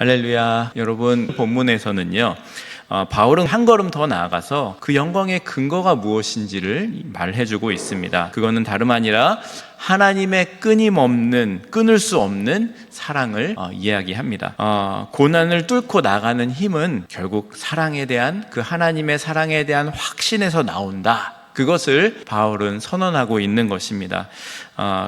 할렐루야. 여러분, 본문에서는요 바울은 한 걸음 더 나아가서 그 영광의 근거가 무엇인지를 말해주고 있습니다. 그거는 다름 아니라 하나님의 끊을 수 없는 사랑을 이야기합니다. 고난을 뚫고 나가는 힘은 결국 사랑에 대한, 그 하나님의 사랑에 대한 확신에서 나온다. 그것을 바울은 선언하고 있는 것입니다.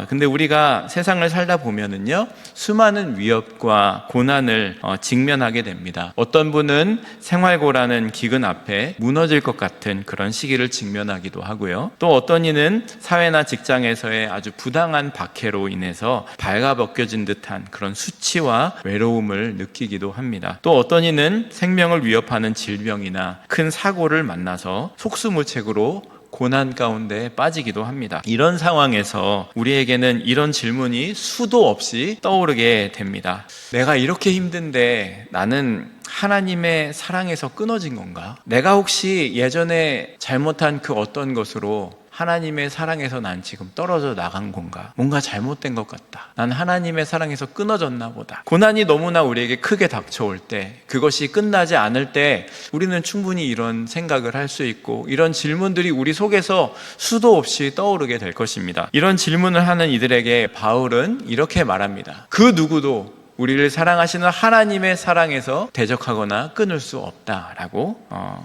근데 우리가 세상을 살다 보면은요, 수많은 위협과 고난을 직면하게 됩니다. 어떤 분은 생활고라는 기근 앞에 무너질 것 같은 그런 시기를 직면하기도 하고요. 또 어떤 이는 사회나 직장에서의 아주 부당한 박해로 인해서 발가벗겨진 듯한 그런 수치와 외로움을 느끼기도 합니다. 또 어떤 이는 생명을 위협하는 질병이나 큰 사고를 만나서 속수무책으로 고난 가운데 빠지기도 합니다. 이런 상황에서 우리에게는 이런 질문이 수도 없이 떠오르게 됩니다. 내가 이렇게 힘든데 나는 하나님의 사랑에서 끊어진 건가? 내가 혹시 예전에 잘못한 그 어떤 것으로 하나님의 사랑에서 난 지금 떨어져 나간 건가? 뭔가 잘못된 것 같다. 난 하나님의 사랑에서 끊어졌나 보다. 고난이 너무나 우리에게 크게 닥쳐올 때, 그것이 끝나지 않을 때 우리는 충분히 이런 생각을 할 수 있고, 이런 질문들이 우리 속에서 수도 없이 떠오르게 될 것입니다. 이런 질문을 하는 이들에게 바울은 이렇게 말합니다. 그 누구도 우리를 사랑하시는 하나님의 사랑에서 대적하거나 끊을 수 없다라고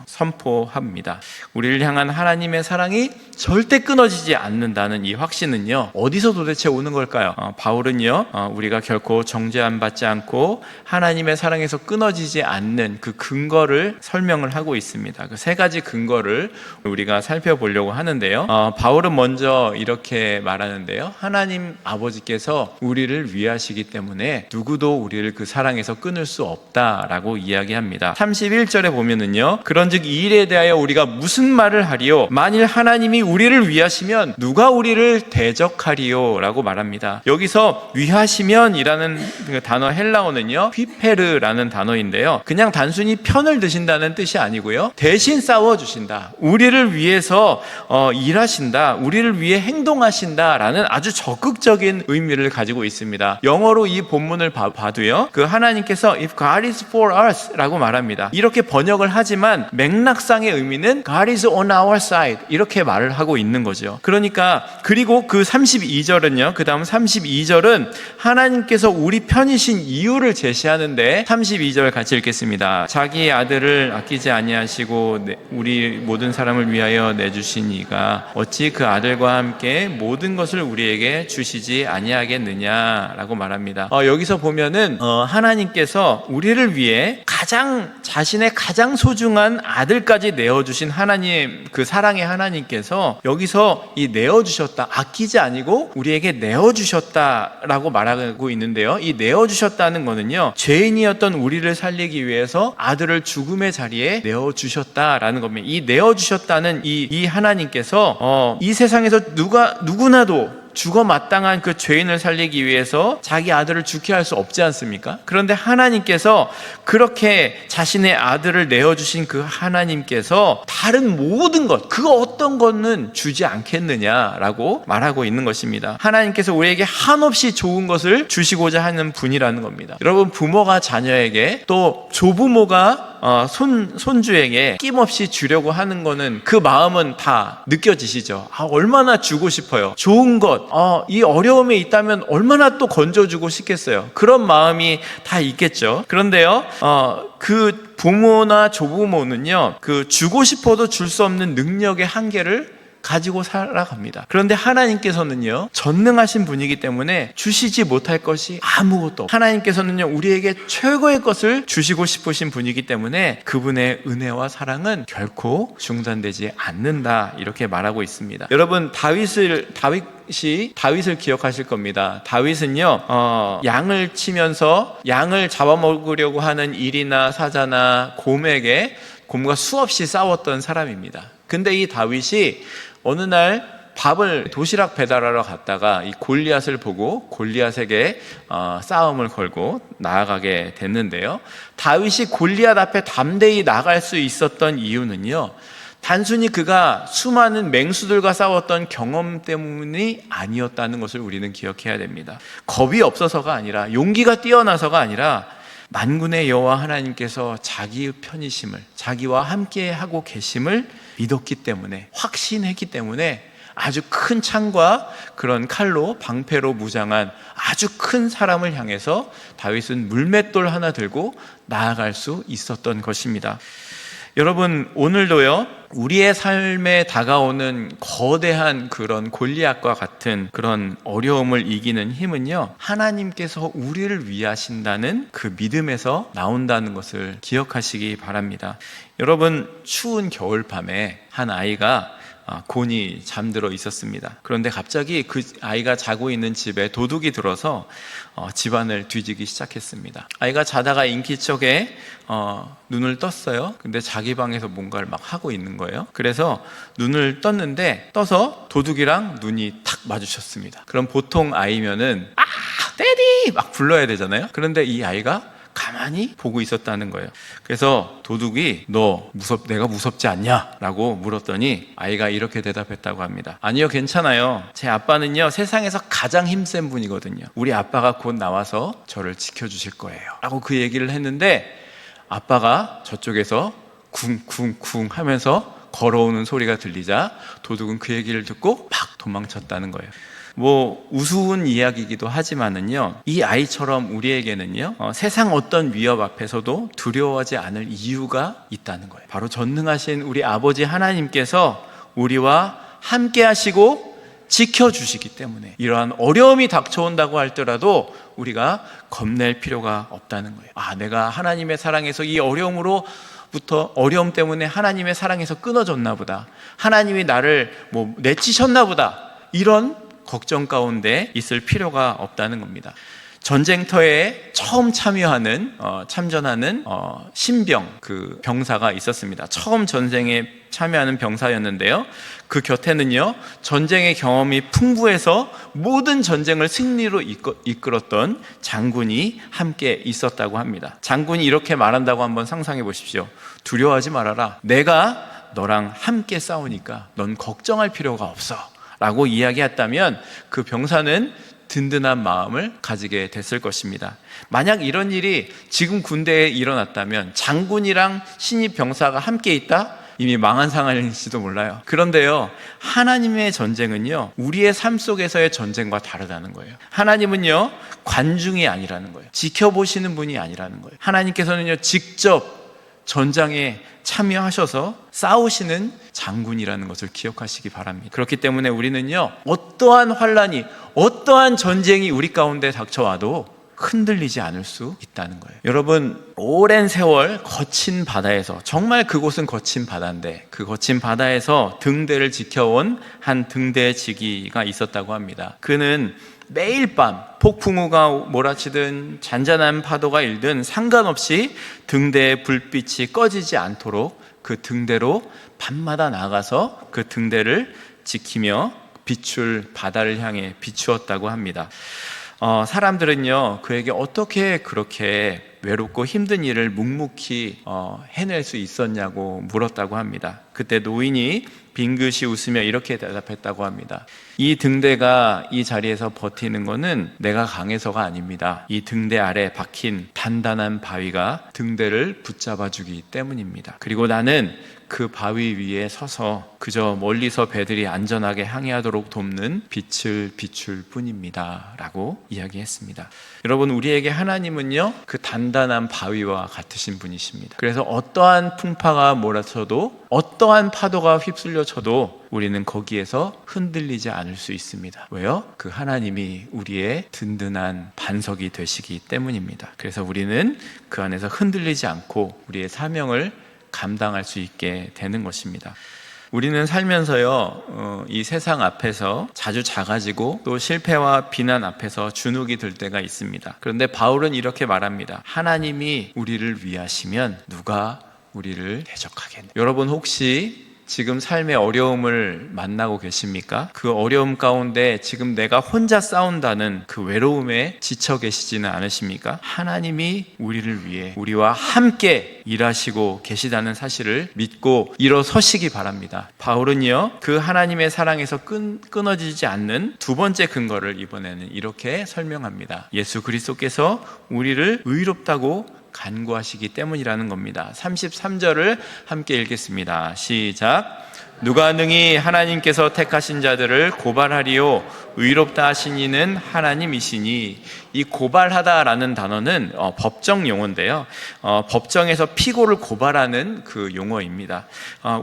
선포합니다. 우리를 향한 하나님의 사랑이 절대 끊어지지 않는다는 이 확신은요, 어디서 도대체 오는 걸까요? 바울은요, 우리가 결코 정죄받지 않고 하나님의 사랑에서 끊어지지 않는 그 근거를 설명을 하고 있습니다. 그 세 가지 근거를 우리가 살펴보려고 하는데요. 바울은 먼저 이렇게 말하는데요. 하나님 아버지께서 우리를 위하시기 때문에 누구도 우리를 그 사랑에서 끊을 수 없다라고 이야기합니다. 31절에 보면은요, 그런즉 이 일에 대하여 우리가 무슨 말을 하리요? 만일 하나님이 우리를 위하시면 누가 우리를 대적하리요? 라고 말합니다. 여기서 위하시면이라는 그 단어 헬라어는요, 휘페르라는 단어인데요, 그냥 단순히 편을 드신다는 뜻이 아니고요, 대신 싸워주신다, 우리를 위해서 일하신다, 우리를 위해 행동하신다라는 아주 적극적인 의미를 가지고 있습니다. 영어로 이 본문을 봐도요, 그 하나님께서 if God is for us 라고 말합니다. 이렇게 번역을 하지만 맥락상의 의미는 God is on our side 이렇게 말을 하고 있는 거죠. 그러니까, 그리고 그 32절은요, 그 다음 32절은 하나님께서 우리 편이신 이유를 제시하는데, 32절 같이 읽겠습니다. 자기의 아들을 아끼지 아니하시고 우리 모든 사람을 위하여 내주신 이가 어찌 그 아들과 함께 모든 것을 우리에게 주시지 아니하겠느냐라고 말합니다. 여기서 보면은 하나님께서 우리를 위해 자신의 가장 소중한 아들까지 내어주신 하나님, 그 사랑의 하나님께서 여기서 이 내어주셨다, 아끼지 아니고 우리에게 내어주셨다라고 말하고 있는데요, 이 내어주셨다는 거는요, 죄인이었던 우리를 살리기 위해서 아들을 죽음의 자리에 내어주셨다라는 겁니다. 이 내어주셨다는 이 하나님께서 이 세상에서 누구나도 죽어 마땅한 그 죄인을 살리기 위해서 자기 아들을 죽게 할 수 없지 않습니까? 그런데 하나님께서 그렇게 자신의 아들을 내어주신 그 하나님께서 다른 모든 것, 그 어떤 것은 주지 않겠느냐라고 말하고 있는 것입니다. 하나님께서 우리에게 한없이 좋은 것을 주시고자 하는 분이라는 겁니다. 여러분, 부모가 자녀에게, 또 조부모가 손주에게 끼임없이 주려고 하는 거는, 그 마음은 다 느껴지시죠? 얼마나 주고 싶어요. 좋은 것, 이 어려움에 있다면 얼마나 또 건져주고 싶겠어요. 그런 마음이 다 있겠죠. 그런데요, 그 부모나 조부모는요, 그 주고 싶어도 줄 수 없는 능력의 한계를 가지고 살아갑니다. 그런데 하나님께서는요, 전능하신 분이기 때문에 주시지 못할 것이 아무것도 없어요. 하나님께서는요, 우리에게 최고의 것을 주시고 싶으신 분이기 때문에 그분의 은혜와 사랑은 결코 중단되지 않는다, 이렇게 말하고 있습니다. 여러분, 다윗을 기억하실 겁니다. 다윗은요, 양을 치면서 양을 잡아먹으려고 하는 일이나 사자나 곰과 수없이 싸웠던 사람입니다. 근데 이 다윗이 어느 날 도시락 배달하러 갔다가 이 골리앗을 보고 골리앗에게 싸움을 걸고 나아가게 됐는데요, 다윗이 골리앗 앞에 담대히 나갈 수 있었던 이유는요, 단순히 그가 수많은 맹수들과 싸웠던 경험 때문이 아니었다는 것을 우리는 기억해야 됩니다. 겁이 없어서가 아니라, 용기가 뛰어나서가 아니라, 만군의 여호와 하나님께서 자기의 편이심을, 자기와 함께 하고 계심을 믿었기 때문에, 확신했기 때문에 아주 큰 창과 그런 칼로 방패로 무장한 아주 큰 사람을 향해서 다윗은 물맷돌 하나 들고 나아갈 수 있었던 것입니다. 여러분, 오늘도요, 우리의 삶에 다가오는 거대한 그런 골리앗과 같은 그런 어려움을 이기는 힘은요, 하나님께서 우리를 위하신다는 그 믿음에서 나온다는 것을 기억하시기 바랍니다. 여러분, 추운 겨울밤에 한 아이가 곤히 잠들어 있었습니다. 그런데 갑자기 그 아이가 자고 있는 집에 도둑이 들어서 집안을 뒤지기 시작했습니다. 아이가 자다가 인기척에 눈을 떴어요. 근데 자기 방에서 뭔가를 막 하고 있는 거예요. 그래서 눈을 떴는데, 떠서 도둑이랑 눈이 탁 마주쳤습니다. 그럼 보통 아이면은 데디! 막 불러야 되잖아요. 그런데 이 아이가 가만히 보고 있었다는 거예요. 그래서 도둑이 내가 무섭지 않냐? 라고 물었더니 아이가 이렇게 대답했다고 합니다. 아니요, 괜찮아요. 제 아빠는요, 세상에서 가장 힘센 분이거든요. 우리 아빠가 곧 나와서 저를 지켜주실 거예요. 라고 그 얘기를 했는데, 아빠가 저쪽에서 쿵쿵쿵 하면서 걸어오는 소리가 들리자 도둑은 그 얘기를 듣고 막 도망쳤다는 거예요. 우스운 이야기이기도 하지만은요, 이 아이처럼 우리에게는요, 세상 어떤 위협 앞에서도 두려워하지 않을 이유가 있다는 거예요. 바로 전능하신 우리 아버지 하나님께서 우리와 함께 하시고 지켜주시기 때문에 이러한 어려움이 닥쳐온다고 할지라도 우리가 겁낼 필요가 없다는 거예요. 내가 하나님의 사랑에서 이 어려움 때문에 하나님의 사랑에서 끊어졌나 보다, 하나님이 나를 내치셨나 보다, 이런 걱정 가운데 있을 필요가 없다는 겁니다. 전쟁터에 처음 참전하는 신병, 그 병사가 있었습니다. 처음 전쟁에 참여하는 병사였는데요, 그 곁에는요, 전쟁의 경험이 풍부해서 모든 전쟁을 승리로 이끌었던 장군이 함께 있었다고 합니다. 장군이 이렇게 말한다고 한번 상상해 보십시오. 두려워하지 말아라. 내가 너랑 함께 싸우니까 넌 걱정할 필요가 없어 라고 이야기했다면 그 병사는 든든한 마음을 가지게 됐을 것입니다. 만약 이런 일이 지금 군대에 일어났다면, 장군이랑 신입 병사가 함께 있다? 이미 망한 상황일지도 몰라요. 그런데요, 하나님의 전쟁은요, 우리의 삶 속에서의 전쟁과 다르다는 거예요. 하나님은요, 관중이 아니라는 거예요. 지켜보시는 분이 아니라는 거예요. 하나님께서는요, 직접 전장에 참여하셔서 싸우시는 장군이라는 것을 기억하시기 바랍니다. 그렇기 때문에 우리는요, 어떠한 환란이, 어떠한 전쟁이 우리 가운데 닥쳐와도 흔들리지 않을 수 있다는 거예요. 여러분, 오랜 세월 거친 바다에서, 정말 그곳은 거친 바다인데, 그 거친 바다에서 등대를 지켜온 한 등대지기가 있었다고 합니다. 그는 매일 밤 폭풍우가 몰아치든 잔잔한 파도가 일든 상관없이 등대의 불빛이 꺼지지 않도록 그 등대로 밤마다 나가서 그 등대를 지키며 바다를 향해 비추었다고 합니다. 사람들은요, 그에게 어떻게 그렇게 외롭고 힘든 일을 묵묵히 해낼 수 있었냐고 물었다고 합니다. 그때 노인이 빙긋이 웃으며 이렇게 대답했다고 합니다. 이 등대가 이 자리에서 버티는 것은 내가 강해서가 아닙니다. 이 등대 아래 박힌 단단한 바위가 등대를 붙잡아 주기 때문입니다. 그리고 나는 그 바위 위에 서서 그저 멀리서 배들이 안전하게 항해하도록 돕는 빛을 비출 뿐입니다 라고 이야기했습니다. 여러분, 우리에게 하나님은요, 그 단단한 바위와 같으신 분이십니다. 그래서 어떠한 풍파가 몰아쳐도, 어떠한 파도가 휩쓸려 쳐도 우리는 거기에서 흔들리지 않을 수 있습니다. 왜요? 그 하나님이 우리의 든든한 반석이 되시기 때문입니다. 그래서 우리는 그 안에서 흔들리지 않고 우리의 사명을 감당할 수 있게 되는 것입니다. 우리는 살면서요, 이 세상 앞에서 자주 작아지고 또 실패와 비난 앞에서 주눅이 들 때가 있습니다. 그런데 바울은 이렇게 말합니다. 하나님이 우리를 위하시면 누가 우리를 대적하겠느냐. 여러분, 혹시 지금 삶의 어려움을 만나고 계십니까? 그 어려움 가운데 지금 내가 혼자 싸운다는 그 외로움에 지쳐 계시지는 않으십니까? 하나님이 우리를 위해 우리와 함께 일하시고 계시다는 사실을 믿고 일어서시기 바랍니다. 바울은요, 그 하나님의 사랑에서 끊어지지 않는 두 번째 근거를 이번에는 이렇게 설명합니다. 예수 그리스도께서 우리를 의롭다고 간구하시기 때문이라는 겁니다. 33절을 함께 읽겠습니다. 시작. 누가 능히 하나님께서 택하신 자들을 고발하리요 의롭다 하신 이는 하나님이시니. 이 고발하다라는 단어는 법정 용어인데요, 법정에서 피고를 고발하는 그 용어입니다.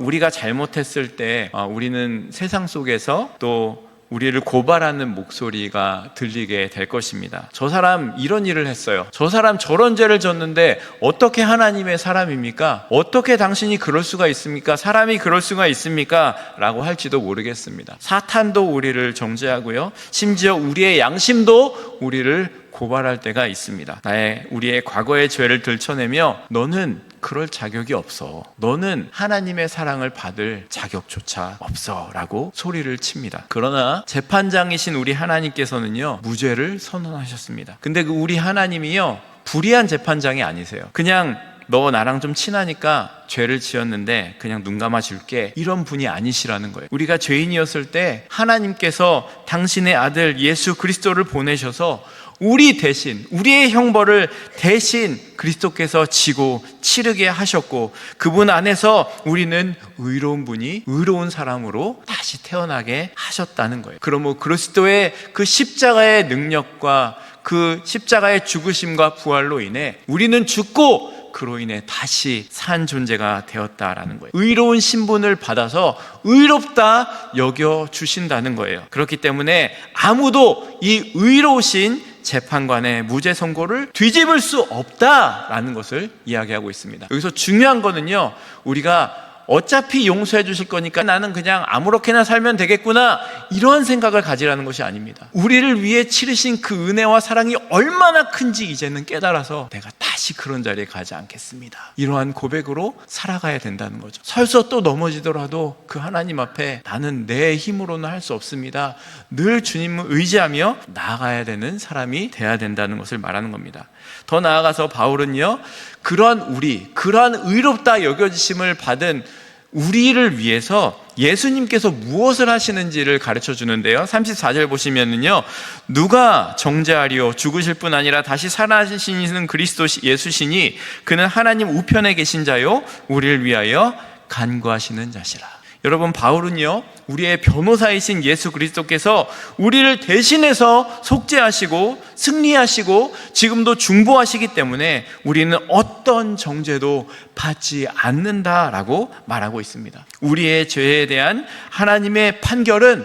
우리가 잘못했을 때 우리는 세상 속에서 또 우리를 고발하는 목소리가 들리게 될 것입니다. 저 사람 이런 일을 했어요. 저 사람 저런 죄를 졌는데 어떻게 하나님의 사람입니까? 어떻게 당신이 그럴 수가 있습니까? 사람이 그럴 수가 있습니까? 라고 할지도 모르겠습니다. 사탄도 우리를 정죄하고요, 심지어 우리의 양심도 우리를 고발할 때가 있습니다. 우리의 과거의 죄를 들춰내며 너는 그럴 자격이 없어, 너는 하나님의 사랑을 받을 자격조차 없어 라고 소리를 칩니다. 그러나 재판장이신 우리 하나님께서는요, 무죄를 선언하셨습니다. 근데 그 우리 하나님이요, 불의한 재판장이 아니세요. 그냥 너 나랑 좀 친하니까 죄를 지었는데 그냥 눈 감아줄게, 이런 분이 아니시라는 거예요. 우리가 죄인이었을 때 하나님께서 당신의 아들 예수 그리스도를 보내셔서 우리 대신, 우리의 형벌을 대신 그리스도께서 지고 치르게 하셨고, 그분 안에서 우리는 의로운 분이 의로운 사람으로 다시 태어나게 하셨다는 거예요. 그러므로 그리스도의 그 십자가의 능력과 그 십자가의 죽으심과 부활로 인해 우리는 죽고 그로 인해 다시 산 존재가 되었다라는 거예요. 의로운 신분을 받아서 의롭다 여겨주신다는 거예요. 그렇기 때문에 아무도 이 의로우신 재판관의 무죄 선고를 뒤집을 수 없다라는 것을 이야기하고 있습니다. 여기서 중요한 거는요, 우리가 어차피 용서해 주실 거니까 나는 그냥 아무렇게나 살면 되겠구나, 이런 생각을 가지라는 것이 아닙니다. 우리를 위해 치르신 그 은혜와 사랑이 얼마나 큰지 이제는 깨달아서 내가 다시 그런 자리에 가지 않겠습니다, 이러한 고백으로 살아가야 된다는 거죠. 설서 또 넘어지더라도 그 하나님 앞에 나는 내 힘으로는 할 수 없습니다, 늘 주님을 의지하며 나아가야 되는 사람이 돼야 된다는 것을 말하는 겁니다. 더 나아가서 바울은요, 그러한 의롭다 여겨지심을 받은 우리를 위해서 예수님께서 무엇을 하시는지를 가르쳐 주는데요, 34절 보시면은요, 누가 정죄하리요 죽으실 뿐 아니라 다시 살아나시는 그리스도 예수시니 그는 하나님 우편에 계신 자요 우리를 위하여 간구하시는 자시라. 여러분, 바울은요, 우리의 변호사이신 예수 그리스도께서 우리를 대신해서 속죄하시고 승리하시고 지금도 중보하시기 때문에 우리는 어떤 정죄도 받지 않는다라고 말하고 있습니다. 우리의 죄에 대한 하나님의 판결은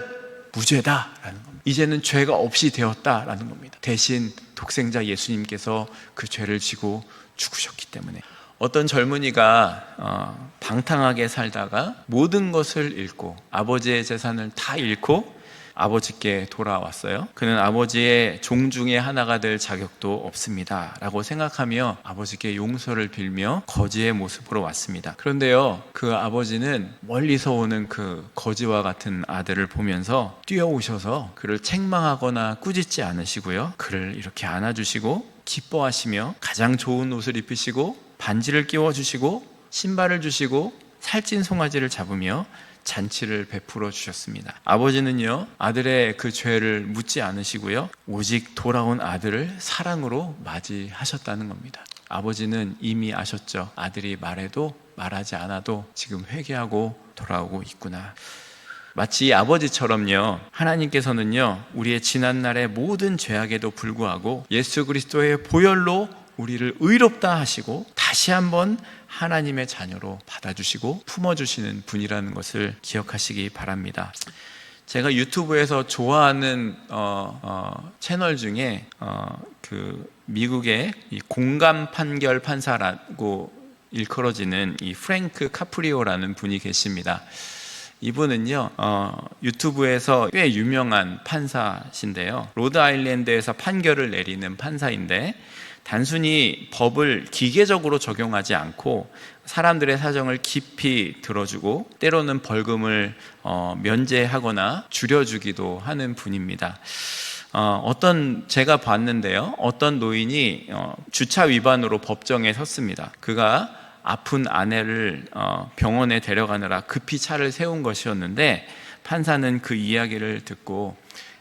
무죄다라는 겁니다. 이제는 죄가 없이 되었다라는 겁니다. 대신 독생자 예수님께서 그 죄를 지고 죽으셨기 때문에. 어떤 젊은이가 방탕하게 살다가 모든 것을 잃고 아버지의 재산을 다 잃고 아버지께 돌아왔어요. 그는 아버지의 종 중에 하나가 될 자격도 없습니다 라고 생각하며 아버지께 용서를 빌며 거지의 모습으로 왔습니다. 그런데요, 그 아버지는 멀리서 오는 그 거지와 같은 아들을 보면서 뛰어오셔서 그를 책망하거나 꾸짖지 않으시고요, 그를 이렇게 안아주시고 기뻐하시며 가장 좋은 옷을 입히시고 반지를 끼워주시고 신발을 주시고 살찐 송아지를 잡으며 잔치를 베풀어 주셨습니다. 아버지는요, 아들의 그 죄를 묻지 않으시고요, 오직 돌아온 아들을 사랑으로 맞이하셨다는 겁니다. 아버지는 이미 아셨죠. 아들이 말해도 말하지 않아도 지금 회개하고 돌아오고 있구나. 마치 이 아버지처럼요, 하나님께서는요, 우리의 지난날의 모든 죄악에도 불구하고 예수 그리스도의 보혈로 우리를 의롭다 하시고 다시 한번 하나님의 자녀로 받아주시고 품어주시는 분이라는 것을 기억하시기 바랍니다. 제가 유튜브에서 좋아하는 채널 중에 그 미국의 이 공감 판결 판사라고 일컬어지는 이 프랭크 카프리오라는 분이 계십니다. 이분은요, 유튜브에서 꽤 유명한 판사신데요, 로드 아일랜드에서 판결을 내리는 판사인데 단순히 법을 기계적으로 적용하지 않고 사람들의 사정을 깊이 들어주고 때로는 벌금을 면제하거나 줄여주기도 하는 분입니다. 제가 봤는데요, 어떤 노인이 주차 위반으로 법정에 섰습니다. 그가 아픈 아내를 병원에 데려가느라 급히 차를 세운 것이었는데 판사는 그 이야기를 듣고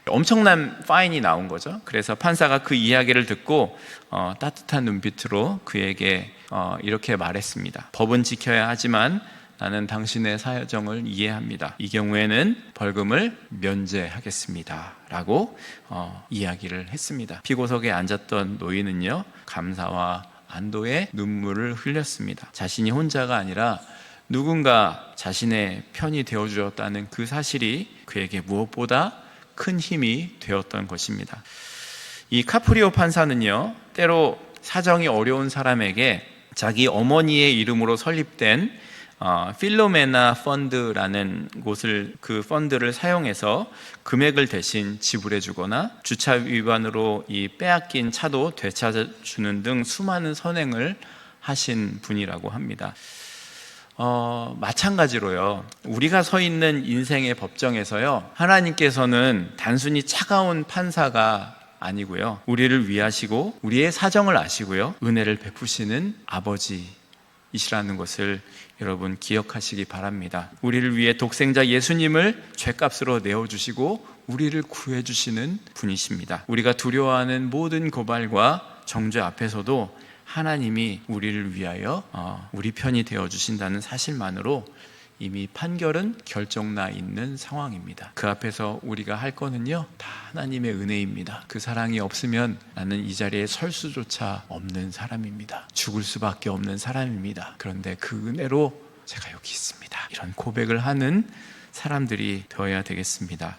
엄청난 파인이 나온 거죠. 그래서 판사가 그 이야기를 듣고 따뜻한 눈빛으로 그에게 이렇게 말했습니다. 법은 지켜야 하지만 나는 당신의 사정을 이해합니다. 이 경우에는 벌금을 면제하겠습니다 라고 이야기를 했습니다. 피고석에 앉았던 노인은요, 감사와 안도의 눈물을 흘렸습니다. 자신이 혼자가 아니라 누군가 자신의 편이 되어주었다는 그 사실이 그에게 무엇보다 큰 힘이 되었던 것입니다. 이 카프리오 판사는요, 때로 사정이 어려운 사람에게 자기 어머니의 이름으로 설립된 필로메나 펀드라는 곳을, 그 펀드를 사용해서 금액을 대신 지불해 주거나 주차 위반으로 이 빼앗긴 차도 되찾아주는 등 수많은 선행을 하신 분이라고 합니다. 마찬가지로요, 우리가 서 있는 인생의 법정에서요, 하나님께서는 단순히 차가운 판사가 아니고요, 우리를 위하시고 우리의 사정을 아시고요, 은혜를 베푸시는 아버지이시라는 것을 여러분 기억하시기 바랍니다. 우리를 위해 독생자 예수님을 죄값으로 내어주시고 우리를 구해주시는 분이십니다. 우리가 두려워하는 모든 고발과 정죄 앞에서도 하나님이 우리를 위하여 우리 편이 되어주신다는 사실만으로 이미 판결은 결정나 있는 상황입니다. 그 앞에서 우리가 할 거는요, 다 하나님의 은혜입니다. 그 사랑이 없으면 나는 이 자리에 설 수조차 없는 사람입니다. 죽을 수밖에 없는 사람입니다. 그런데 그 은혜로 제가 여기 있습니다. 이런 고백을 하는 사람들이 되어야 되겠습니다.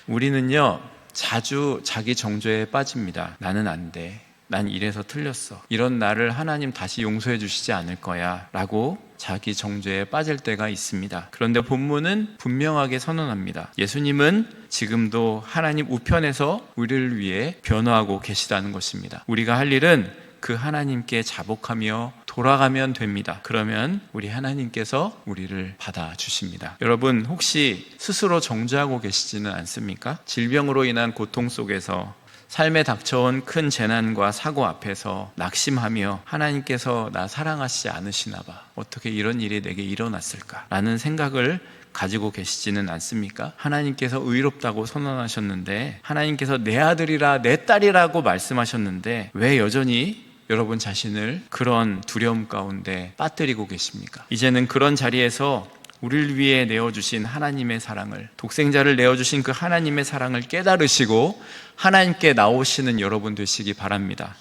우리는요, 자주 자기 정죄에 빠집니다. 나는 안 돼. 난 이래서 틀렸어. 이런 나를 하나님 다시 용서해 주시지 않을 거야 라고 자기 정죄에 빠질 때가 있습니다. 그런데 본문은 분명하게 선언합니다. 예수님은 지금도 하나님 우편에서 우리를 위해 변호하고 계시다는 것입니다. 우리가 할 일은 그 하나님께 자복하며 돌아가면 됩니다. 그러면 우리 하나님께서 우리를 받아주십니다. 여러분, 혹시 스스로 정죄하고 계시지는 않습니까? 질병으로 인한 고통 속에서, 삶에 닥쳐온 큰 재난과 사고 앞에서 낙심하며 하나님께서 나 사랑하시지 않으시나 봐, 어떻게 이런 일이 내게 일어났을까 라는 생각을 가지고 계시지는 않습니까? 하나님께서 의롭다고 선언하셨는데, 하나님께서 내 아들이라 내 딸이라고 말씀하셨는데 왜 여전히 여러분 자신을 그런 두려움 가운데 빠뜨리고 계십니까? 이제는 그런 자리에서 우리를 위해 내어주신 하나님의 사랑을, 독생자를 내어주신 그 하나님의 사랑을 깨달으시고 하나님께 나오시는 여러분 되시기 바랍니다.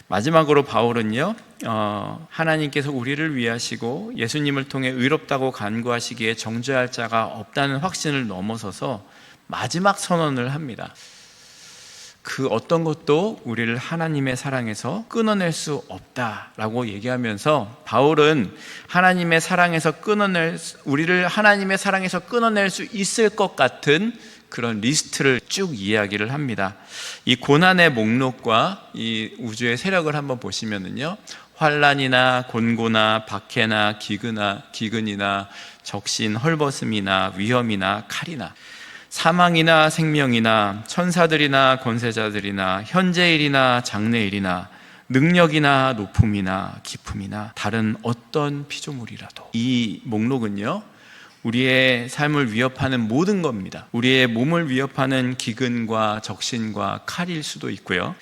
마지막으로 바울은요, 하나님께서 우리를 위하시고 예수님을 통해 의롭다고 간구하시기에 정죄할 자가 없다는 확신을 넘어서서 마지막 선언을 합니다. 그 어떤 것도 우리를 하나님의 사랑에서 끊어낼 수 없다라고 얘기하면서, 바울은 하나님의 사랑에서 우리를 하나님의 사랑에서 끊어낼 수 있을 것 같은 그런 리스트를 쭉 이야기를 합니다. 이 고난의 목록과 이 우주의 세력을 한번 보시면은요, 환난이나 곤고나 박해나 기근이나 적신, 헐벗음이나 위험이나 칼이나 사망이나 생명이나 천사들이나 권세자들이나 현재일이나 장래일이나 능력이나 높음이나 깊음이나 다른 어떤 피조물이라도, 이 목록은요, 우리의 삶을 위협하는 모든 겁니다. 우리의 몸을 위협하는 기근과 적신과 칼일 수도 있고요,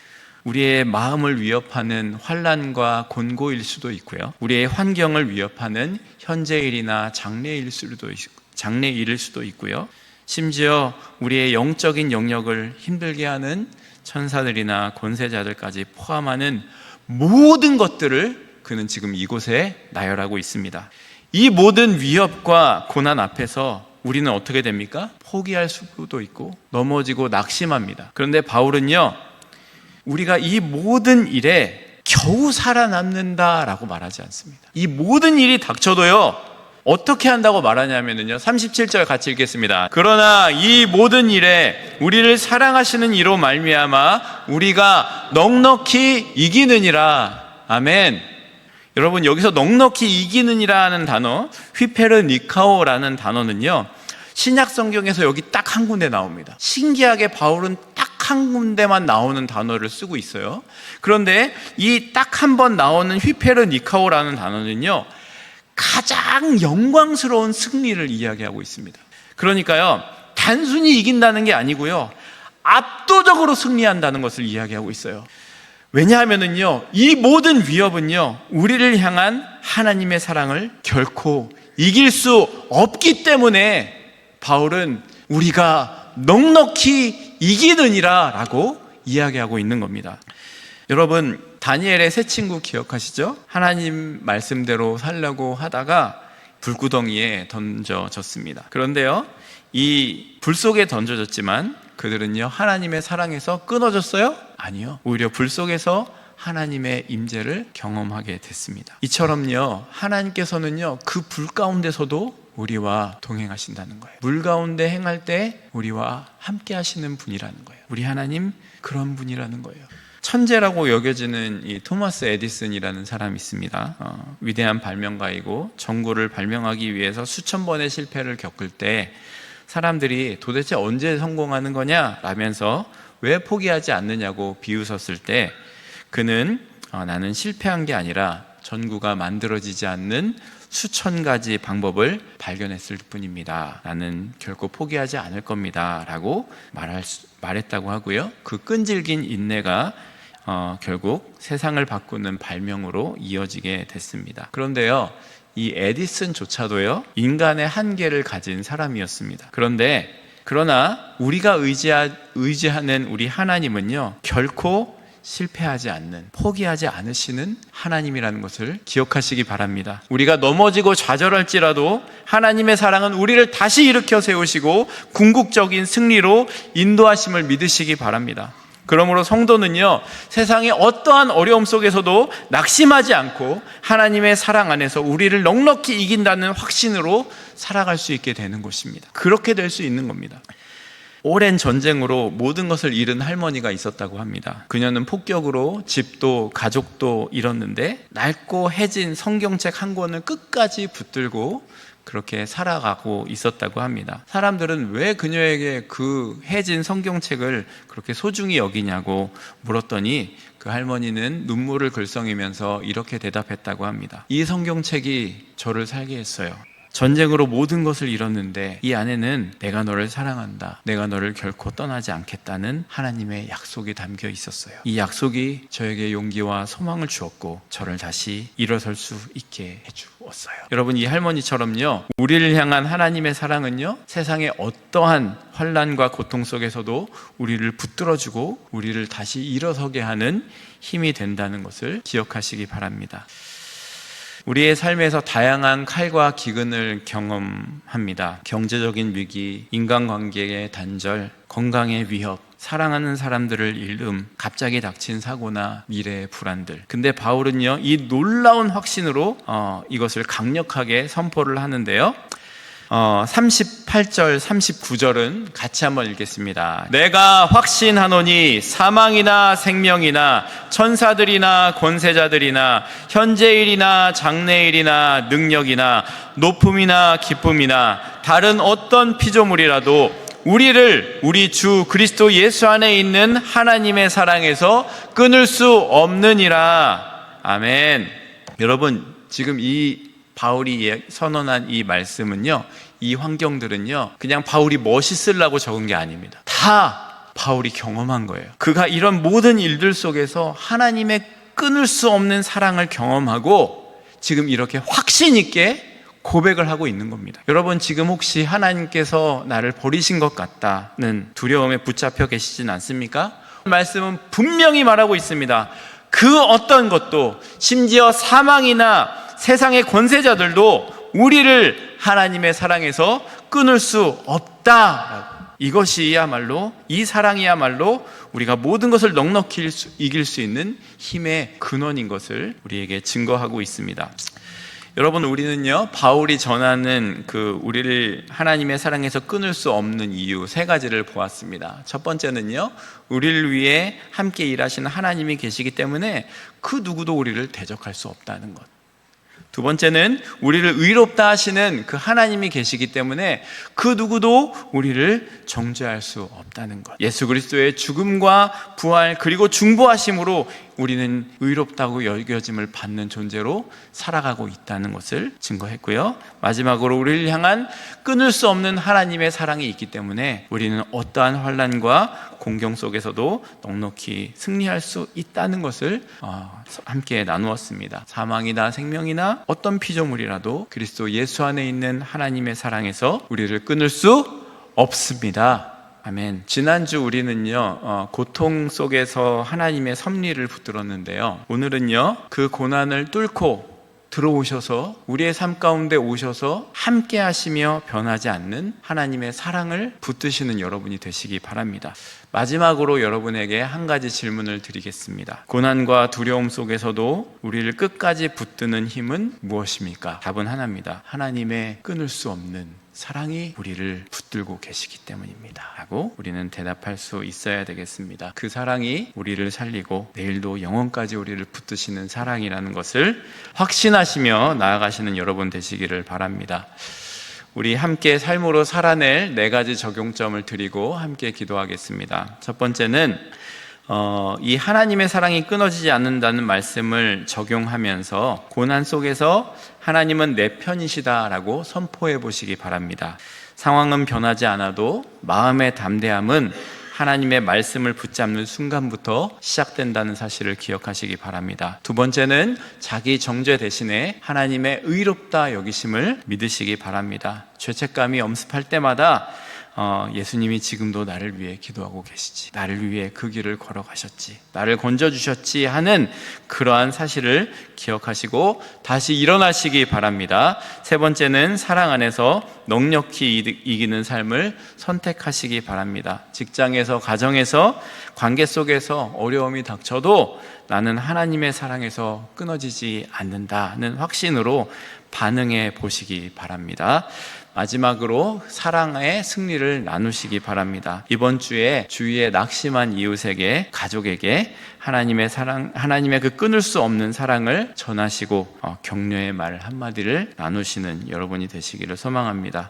우리의 마음을 위협하는 환난과 곤고일 수도 있고요, 우리의 환경을 위협하는 현재일이나 장래일일 수도 있고요, 심지어 우리의 영적인 영역을 힘들게 하는 천사들이나 권세자들까지 포함하는 모든 것들을 그는 지금 이곳에 나열하고 있습니다. 이 모든 위협과 고난 앞에서 우리는 어떻게 됩니까? 포기할 수도 있고 넘어지고 낙심합니다. 그런데 바울은요, 우리가 이 모든 일에 겨우 살아남는다라고 말하지 않습니다. 이 모든 일이 닥쳐도요, 어떻게 한다고 말하냐면요, 37절 같이 읽겠습니다. 그러나 이 모든 일에 우리를 사랑하시는 이로 말미암아 우리가 넉넉히 이기느니라. 아멘. 여러분, 여기서 넉넉히 이기느니라는 단어, 휘페르니카오라는 단어는요, 신약 성경에서 여기 딱 한 군데 나옵니다. 신기하게 바울은 딱 한 군데만 나오는 단어를 쓰고 있어요. 그런데 이 딱 한 번 나오는 휘페르니카오라는 단어는요, 가장 영광스러운 승리를 이야기하고 있습니다. 그러니까요, 단순히 이긴다는 게 아니고요, 압도적으로 승리한다는 것을 이야기하고 있어요. 왜냐하면은요, 이 모든 위협은요, 우리를 향한 하나님의 사랑을 결코 이길 수 없기 때문에 바울은 우리가 넉넉히 이기느니라 라고 이야기하고 있는 겁니다. 여러분, 다니엘의 세 친구 기억하시죠? 하나님 말씀대로 살려고 하다가 불구덩이에 던져졌습니다. 그런데요, 이 불 속에 던져졌지만 그들은요, 하나님의 사랑에서 끊어졌어요? 아니요. 오히려 불 속에서 하나님의 임재를 경험하게 됐습니다. 이처럼요, 하나님께서는요, 그 불 가운데서도 우리와 동행하신다는 거예요. 물 가운데 행할 때 우리와 함께 하시는 분이라는 거예요. 우리 하나님 그런 분이라는 거예요. 천재라고 여겨지는 이 토마스 에디슨이라는 사람이 있습니다. 위대한 발명가이고 전구를 발명하기 위해서 수천 번의 실패를 겪을 때 사람들이 도대체 언제 성공하는 거냐 라면서 왜 포기하지 않느냐고 비웃었을 때 그는 나는 실패한 게 아니라 전구가 만들어지지 않는 수천 가지 방법을 발견했을 뿐입니다. 나는 결코 포기하지 않을 겁니다 라고 말했다고 하고요, 그 끈질긴 인내가 결국 세상을 바꾸는 발명으로 이어지게 됐습니다. 그런데요, 이 에디슨조차도요, 인간의 한계를 가진 사람이었습니다. 그러나 우리가 의지하는 우리 하나님은요, 결코 실패하지 않는, 포기하지 않으시는 하나님이라는 것을 기억하시기 바랍니다. 우리가 넘어지고 좌절할지라도 하나님의 사랑은 우리를 다시 일으켜 세우시고 궁극적인 승리로 인도하심을 믿으시기 바랍니다. 그러므로 성도는요, 세상의 어떠한 어려움 속에서도 낙심하지 않고 하나님의 사랑 안에서 우리를 넉넉히 이긴다는 확신으로 살아갈 수 있게 되는 것입니다. 그렇게 될 수 있는 겁니다. 오랜 전쟁으로 모든 것을 잃은 할머니가 있었다고 합니다. 그녀는 폭격으로 집도 가족도 잃었는데 낡고 해진 성경책 한 권을 끝까지 붙들고 그렇게 살아가고 있었다고 합니다. 사람들은 왜 그녀에게 그 해진 성경책을 그렇게 소중히 여기냐고 물었더니 그 할머니는 눈물을 글썽이면서 이렇게 대답했다고 합니다. 이 성경책이 저를 살게 했어요. 전쟁으로 모든 것을 잃었는데 이 안에는 내가 너를 사랑한다, 내가 너를 결코 떠나지 않겠다는 하나님의 약속이 담겨 있었어요. 이 약속이 저에게 용기와 소망을 주었고 저를 다시 일어설 수 있게 해주었어요. 여러분, 이 할머니처럼요, 우리를 향한 하나님의 사랑은요, 세상의 어떠한 환난과 고통 속에서도 우리를 붙들어주고 우리를 다시 일어서게 하는 힘이 된다는 것을 기억하시기 바랍니다. 우리의 삶에서 다양한 칼과 기근을 경험합니다. 경제적인 위기, 인간관계의 단절, 건강의 위협, 사랑하는 사람들을 잃음, 갑자기 닥친 사고나 미래의 불안들. 근데 바울은요, 이 놀라운 확신으로 이것을 강력하게 선포를 하는데요, 38절, 39절은 같이 한번 읽겠습니다. 내가 확신하노니 사망이나 생명이나 천사들이나 권세자들이나 현재일이나 장래일이나 능력이나 높음이나 기쁨이나 다른 어떤 피조물이라도 우리를 우리 주 그리스도 예수 안에 있는 하나님의 사랑에서 끊을 수 없느니라. 아멘. 여러분, 지금 이 바울이 선언한 이 말씀은요, 이 환경들은요, 그냥 바울이 멋있으려고 적은 게 아닙니다. 다 바울이 경험한 거예요. 그가 이런 모든 일들 속에서 하나님의 끊을 수 없는 사랑을 경험하고 지금 이렇게 확신 있게 고백을 하고 있는 겁니다. 여러분, 지금 혹시 하나님께서 나를 버리신 것 같다는 두려움에 붙잡혀 계시진 않습니까? 말씀은 분명히 말하고 있습니다. 그 어떤 것도, 심지어 사망이나 세상의 권세자들도 우리를 하나님의 사랑에서 끊을 수 없다. 이것이야말로, 이 사랑이야말로 우리가 모든 것을 넉넉히 이길 수 있는 힘의 근원인 것을 우리에게 증거하고 있습니다. 여러분, 우리는요, 바울이 전하는 우리를 하나님의 사랑에서 끊을 수 없는 이유 3가지를 보았습니다. 첫 번째는요, 우리를 위해 함께 일하시는 하나님이 계시기 때문에 그 누구도 우리를 대적할 수 없다는 것. 두 번째는 우리를 의롭다 하시는 그 하나님이 계시기 때문에 그 누구도 우리를 정죄할 수 없다는 것. 예수 그리스도의 죽음과 부활 그리고 중보하심으로 우리는 의롭다고 여겨짐을 받는 존재로 살아가고 있다는 것을 증거했고요. 마지막으로 우리를 향한 끊을 수 없는 하나님의 사랑이 있기 때문에 우리는 어떠한 환난과 공경 속에서도 넉넉히 승리할 수 있다는 것을 함께 나누었습니다. 사망이나 생명이나 어떤 피조물이라도 그리스도 예수 안에 있는 하나님의 사랑에서 우리를 끊을 수 없습니다. 아멘. 지난주 우리는요, 고통 속에서 하나님의 섭리를 붙들었는데요. 오늘은요, 그 고난을 뚫고 들어오셔서 우리의 삶 가운데 오셔서 함께 하시며 변하지 않는 하나님의 사랑을 붙드시는 여러분이 되시기 바랍니다. 마지막으로 여러분에게 한 가지 질문을 드리겠습니다. 고난과 두려움 속에서도 우리를 끝까지 붙드는 힘은 무엇입니까? 답은 하나입니다. 하나님의 끊을 수 없는 사랑이 우리를 붙들고 계시기 때문입니다 라고 우리는 대답할 수 있어야 되겠습니다. 그 사랑이 우리를 살리고 내일도 영원까지 우리를 붙드시는 사랑이라는 것을 확신하시며 나아가시는 여러분 되시기를 바랍니다. 우리 함께 삶으로 살아낼 4가지 적용점을 드리고 함께 기도하겠습니다. 첫 번째는 이 하나님의 사랑이 끊어지지 않는다는 말씀을 적용하면서 고난 속에서 하나님은 내 편이시다라고 선포해 보시기 바랍니다. 상황은 변하지 않아도 마음의 담대함은 하나님의 말씀을 붙잡는 순간부터 시작된다는 사실을 기억하시기 바랍니다. 두 번째는 자기 정죄 대신에 하나님의 의롭다 여기심을 믿으시기 바랍니다. 죄책감이 엄습할 때마다 예수님이 지금도 나를 위해 기도하고 계시지, 나를 위해 그 길을 걸어가셨지, 나를 건져주셨지 하는 그러한 사실을 기억하시고 다시 일어나시기 바랍니다. 세 번째는 사랑 안에서 넉넉히 이기는 삶을 선택하시기 바랍니다. 직장에서, 가정에서, 관계 속에서 어려움이 닥쳐도 나는 하나님의 사랑에서 끊어지지 않는다는 확신으로 반응해 보시기 바랍니다. 마지막으로 사랑의 승리를 나누시기 바랍니다. 이번 주에 주위에 낙심한 이웃에게, 가족에게 하나님의 사랑, 하나님의 그 끊을 수 없는 사랑을 전하시고 격려의 말 한마디를 나누시는 여러분이 되시기를 소망합니다.